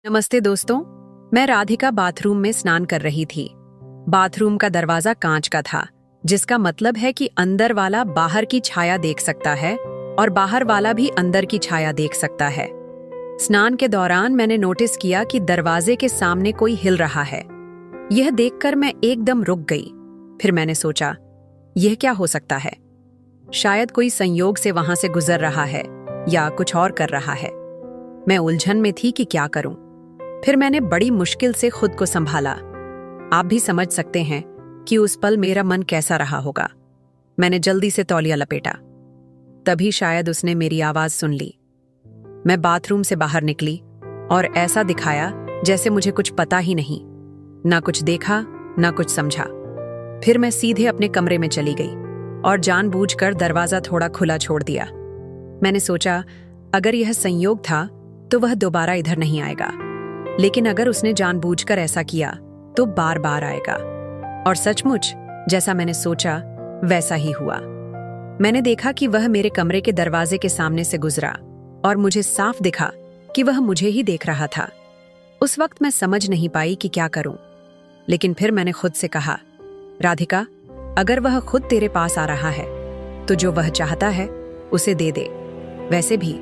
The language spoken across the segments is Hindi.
नमस्ते दोस्तों। मैं राधिका बाथरूम में स्नान कर रही थी। बाथरूम का दरवाजा कांच का था, जिसका मतलब है कि अंदर वाला बाहर की छाया देख सकता है और बाहर वाला भी अंदर की छाया देख सकता है। स्नान के दौरान मैंने नोटिस किया कि दरवाजे के सामने कोई हिल रहा है। यह देखकर मैं एकदम रुक गई। फिर मैंने सोचा, यह क्या हो सकता है? शायद कोई संयोग से वहां से गुजर रहा है या कुछ और कर रहा है। मैं उलझन में थी कि क्या करूं। फिर मैंने बड़ी मुश्किल से खुद को संभाला। आप भी समझ सकते हैं कि उस पल मेरा मन कैसा रहा होगा। मैंने जल्दी से तौलिया लपेटा। तभी शायद उसने मेरी आवाज सुन ली। मैं बाथरूम से बाहर निकली और ऐसा दिखाया जैसे मुझे कुछ पता ही नहीं। ना कुछ देखा, ना कुछ समझा। फिर मैं सीधे अपने कमरे में चली गई और जानबूझकर दरवाजा थोड़ा खुला छोड़ दिया। मैंने सोचा, अगर यह संयोग था तो वह दोबारा इधर नहीं आएगा, लेकिन अगर उसने जानबूझकर ऐसा किया तो बार बार आएगा। और सचमुच जैसा मैंने सोचा वैसा ही हुआ। मैंने देखा कि वह मेरे कमरे के दरवाजे के सामने से गुजरा और मुझे साफ दिखा कि वह मुझे ही देख रहा था। उस वक्त मैं समझ नहीं पाई कि क्या करूं, लेकिन फिर मैंने खुद से कहा, राधिका, अगर वह खुद तेरे पास आ रहा है तो जो वह चाहता है उसे दे दे। वैसे भी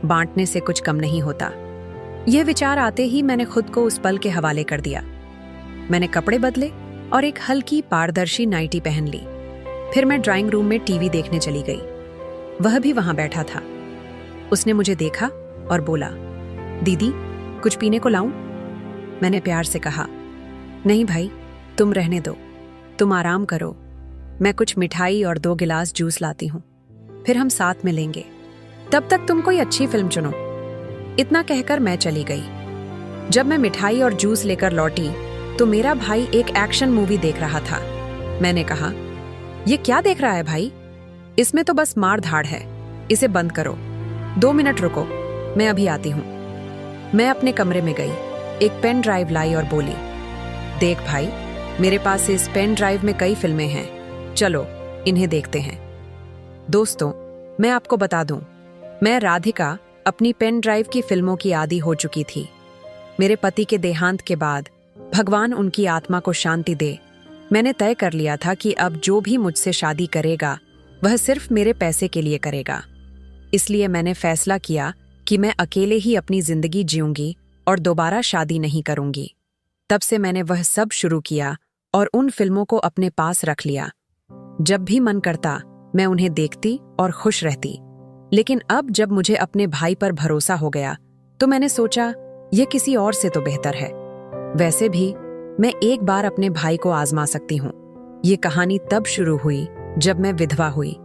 बांटने से कुछ कम नहीं होता। यह विचार आते ही मैंने खुद को उस पल के हवाले कर दिया। मैंने कपड़े बदले और एक हल्की पारदर्शी नाइटी पहन ली। फिर मैं ड्राइंग रूम में टीवी देखने चली गई। वह भी वहां बैठा था। उसने मुझे देखा और बोला, दीदी, कुछ पीने को लाऊं? मैंने प्यार से कहा, नहीं भाई, तुम रहने दो, तुम आराम करो। मैं कुछ मिठाई और 2 गिलास जूस लाती हूं, फिर हम साथ में लेंगे। तब तक तुम कोई अच्छी फिल्म चुनो। इतना कहकर मैं चली गई। जब मैं मिठाई और जूस लेकर लौटी तो मेरा भाई एक एक्शन मूवी देख रहा था। मैंने कहा, ये क्या देख रहा है भाई? इसमें तो बस मार धाड़ है, इसे बंद करो। 2 मिनट रुको, मैं अभी आती हूं। मैं अपने कमरे में गई, एक पेन ड्राइव लाई और बोली, देख भाई, मेरे पास इस पेन ड्राइव में कई फिल्में हैं, चलो इन्हें देखते हैं। दोस्तों, मैं आपको बता दूं, मैं राधिका अपनी पेन ड्राइव की फिल्मों की आदी हो चुकी थी। मेरे पति के देहांत के बाद भगवान उनकी आत्मा को शांति दे, मैंने तय कर लिया था कि अब जो भी मुझसे शादी करेगा वह सिर्फ मेरे पैसे के लिए करेगा। इसलिए मैंने फैसला किया कि मैं अकेले ही अपनी जिंदगी जीऊंगी और दोबारा शादी नहीं करूंगी। तब से मैंने वह सब शुरू किया और उन फिल्मों को अपने पास रख लिया। जब भी मन करता मैं उन्हें देखती और खुश रहती। लेकिन अब जब मुझे अपने भाई पर भरोसा हो गया तो मैंने सोचा, यह किसी और से तो बेहतर है। वैसे भी मैं एक बार अपने भाई को आजमा सकती हूँ। ये कहानी तब शुरू हुई जब मैं विधवा हुई।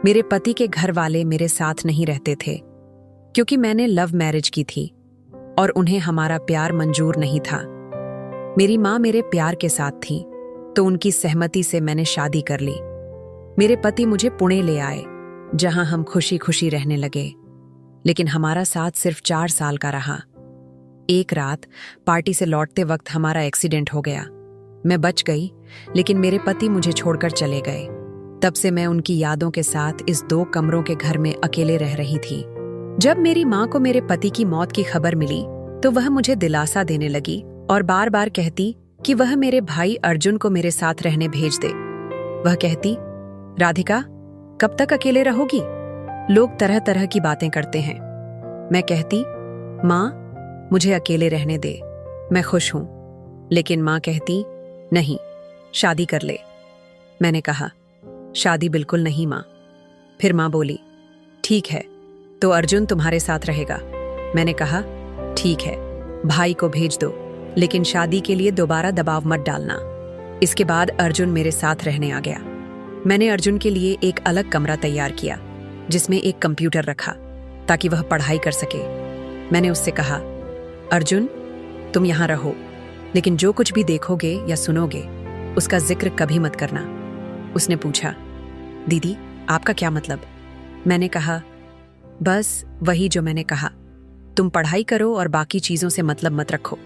मेरे पति के घर वाले मेरे साथ नहीं रहते थे, क्योंकि मैंने लव मैरिज की थी और उन्हें हमारा प्यार मंजूर नहीं था। मेरी माँ मेरे प्यार के साथ थी, तो उनकी सहमति से मैंने शादी कर ली। मेरे पति मुझे पुणे ले आए, जहां हम खुशी खुशी रहने लगे। लेकिन हमारा साथ सिर्फ 4 साल का रहा। एक रात पार्टी से लौटते वक्त हमारा एक्सीडेंट हो गया। मैं बच गई, लेकिन मेरे पति मुझे छोड़कर चले गए। तब से मैं उनकी यादों के साथ इस 2 कमरों के घर में अकेले रह रही थी। जब मेरी माँ को मेरे पति की मौत की खबर मिली तो वह मुझे दिलासा देने लगी और बार बार कहती कि वह मेरे भाई अर्जुन को मेरे साथ रहने भेज दे। वह कहती, राधिका, कब तक अकेले रहोगी? लोग तरह तरह की बातें करते हैं। मैं कहती, माँ, मुझे अकेले रहने दे, मैं खुश हूं। लेकिन माँ कहती, नहीं, शादी कर ले। मैंने कहा, शादी बिल्कुल नहीं माँ। फिर माँ बोली, ठीक है, तो अर्जुन तुम्हारे साथ रहेगा। मैंने कहा, ठीक है, भाई को भेज दो, लेकिन शादी के लिए दोबारा दबाव मत डालना। इसके बाद अर्जुन मेरे साथ रहने आ गया। मैंने अर्जुन के लिए एक अलग कमरा तैयार किया, जिसमें एक कंप्यूटर रखा ताकि वह पढ़ाई कर सके। मैंने उससे कहा, अर्जुन, तुम यहाँ रहो, लेकिन जो कुछ भी देखोगे या सुनोगे उसका जिक्र कभी मत करना। उसने पूछा, दीदी, आपका क्या मतलब? मैंने कहा, बस वही जो मैंने कहा, तुम पढ़ाई करो और बाकी चीजों से मतलब मत रखो।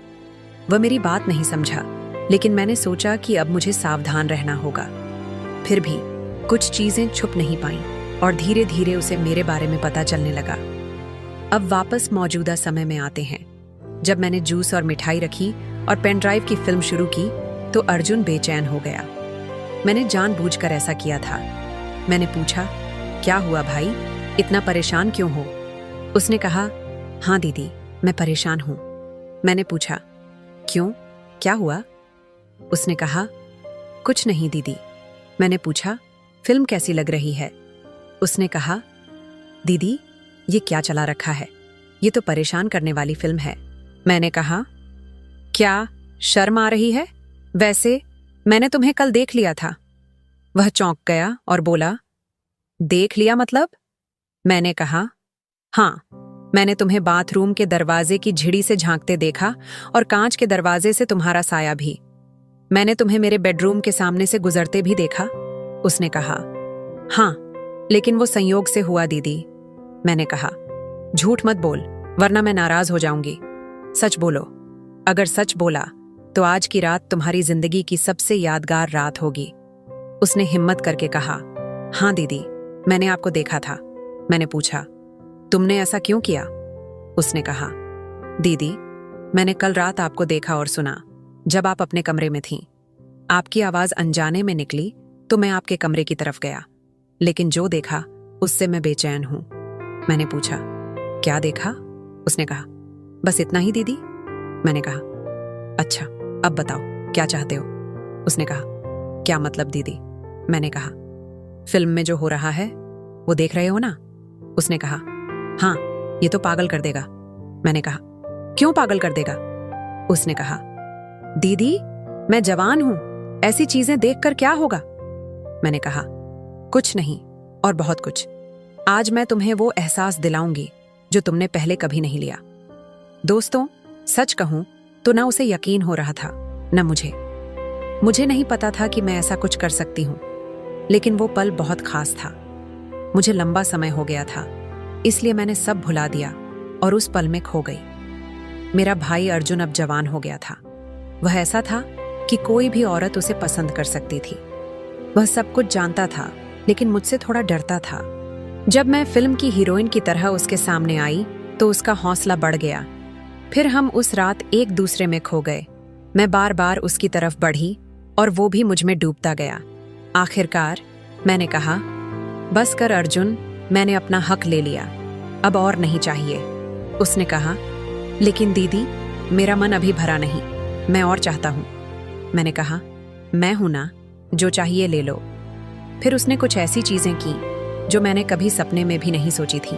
वह मेरी बात नहीं समझा, लेकिन मैंने सोचा कि अब मुझे सावधान रहना होगा। फिर भी कुछ चीजें छुप नहीं पाईं और धीरे धीरे उसे मेरे बारे में पता चलने लगा। अब वापस मौजूदा समय में आते हैं। जब मैंने जूस और मिठाई रखी और पेन ड्राइव की फिल्म शुरू की तो अर्जुन बेचैन हो गया। मैंने जानबूझकर ऐसा किया था। मैंने पूछा, क्या हुआ भाई, इतना परेशान क्यों हो? उसने कहा, हाँ दीदी, मैं परेशान हूं। मैंने पूछा, क्यों, क्या हुआ? उसने कहा, कुछ नहीं दीदी। मैंने पूछा, फिल्म कैसी लग रही है? उसने कहा, दीदी ये क्या चला रखा है, ये तो परेशान करने वाली फिल्म है। मैंने कहा, क्या शर्म आ रही है? वैसे मैंने तुम्हें कल देख लिया था। वह चौंक गया और बोला, देख लिया मतलब? मैंने कहा, हाँ, मैंने तुम्हें बाथरूम के दरवाजे की झिड़ी से झांकते देखा और कांच के दरवाजे से तुम्हारा साया भी। मैंने तुम्हें मेरे बेडरूम के सामने से गुजरते भी देखा। उसने कहा, हाँ, लेकिन वो संयोग से हुआ दीदी। मैंने कहा, झूठ मत बोल वरना मैं नाराज हो जाऊंगी। सच बोलो। अगर सच बोला तो आज की रात तुम्हारी जिंदगी की सबसे यादगार रात होगी। उसने हिम्मत करके कहा, हाँ दीदी, मैंने आपको देखा था। मैंने पूछा, तुमने ऐसा क्यों किया? उसने कहा, दीदी, मैंने कल रात आपको देखा और सुना जब आप अपने कमरे में थीं। आपकी आवाज अनजाने में निकली तो मैं आपके कमरे की तरफ गया, लेकिन जो देखा उससे मैं बेचैन हूं। मैंने पूछा, क्या देखा? उसने कहा, बस इतना ही दीदी। मैंने कहा, अच्छा, अब बताओ क्या चाहते हो? उसने कहा, क्या मतलब दीदी? मैंने कहा, फिल्म में जो हो रहा है वो देख रहे हो ना? उसने कहा, हाँ, ये तो पागल कर देगा। मैंने कहा, क्यों पागल कर देगा? उसने कहा, दीदी मैं जवान हूं, ऐसी चीजें देखकर क्या होगा? मैंने कहा, कुछ नहीं और बहुत कुछ। आज मैं तुम्हें वो एहसास दिलाऊंगी जो तुमने पहले कभी नहीं लिया। दोस्तों, सच कहूं तो ना उसे यकीन हो रहा था न मुझे नहीं पता था कि मैं ऐसा कुछ कर सकती हूं, लेकिन वो पल बहुत खास था। मुझे लंबा समय हो गया था, इसलिए मैंने सब भुला दिया और उस पल में खो गई। मेरा भाई अर्जुन अब जवान हो गया था। वह ऐसा था कि कोई भी औरत उसे पसंद कर सकती थी। वह सब कुछ जानता था, लेकिन मुझसे थोड़ा डरता था। जब मैं फिल्म की हीरोइन की तरह उसके सामने आई तो उसका हौसला बढ़ गया। फिर हम उस रात एक दूसरे में खो गए। मैं बार बार उसकी तरफ बढ़ी और वो भी मुझ में डूबता गया। आखिरकार मैंने कहा, बस कर अर्जुन, मैंने अपना हक ले लिया, अब और नहीं चाहिए। उसने कहा, लेकिन दीदी मेरा मन अभी भरा नहीं, मैं और चाहता हूं। मैंने कहा, मैं हूं ना, जो चाहिए ले लो। फिर उसने कुछ ऐसी चीजें की जो मैंने कभी सपने में भी नहीं सोची थी।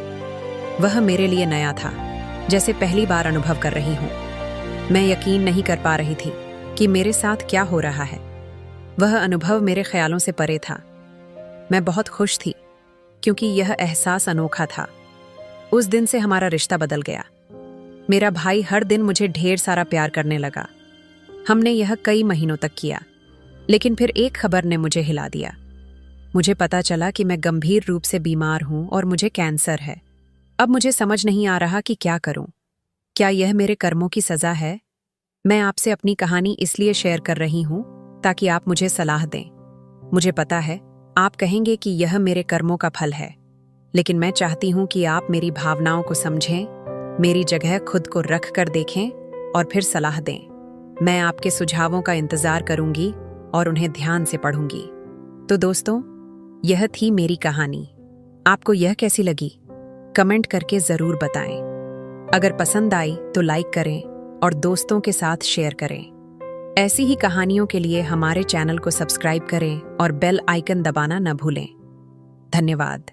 वह मेरे लिए नया था, जैसे पहली बार अनुभव कर रही हूं। मैं यकीन नहीं कर पा रही थी कि मेरे साथ क्या हो रहा है। वह अनुभव मेरे ख्यालों से परे था। मैं बहुत खुश थी क्योंकि यह एहसास अनोखा था। उस दिन से हमारा रिश्ता बदल गया। मेरा भाई हर दिन मुझे ढेर सारा प्यार करने लगा। हमने यह कई महीनों तक किया, लेकिन फिर एक खबर ने मुझे हिला दिया। मुझे पता चला कि मैं गंभीर रूप से बीमार हूं और मुझे कैंसर है। अब मुझे समझ नहीं आ रहा कि क्या करूं। क्या यह मेरे कर्मों की सजा है? मैं आपसे अपनी कहानी इसलिए शेयर कर रही हूं ताकि आप मुझे सलाह दें। मुझे पता है आप कहेंगे कि यह मेरे कर्मों का फल है, लेकिन मैं चाहती हूं कि आप मेरी भावनाओं को समझें, मेरी जगह खुद को रख कर देखें और फिर सलाह दें। मैं आपके सुझावों का इंतजार करूंगी और उन्हें ध्यान से पढ़ूंगी। तो दोस्तों, यह थी मेरी कहानी। आपको यह कैसी लगी? कमेंट करके जरूर बताएं। अगर पसंद आई तो लाइक करें और दोस्तों के साथ शेयर करें। ऐसी ही कहानियों के लिए हमारे चैनल को सब्सक्राइब करें और बेल आइकन दबाना न भूलें। धन्यवाद।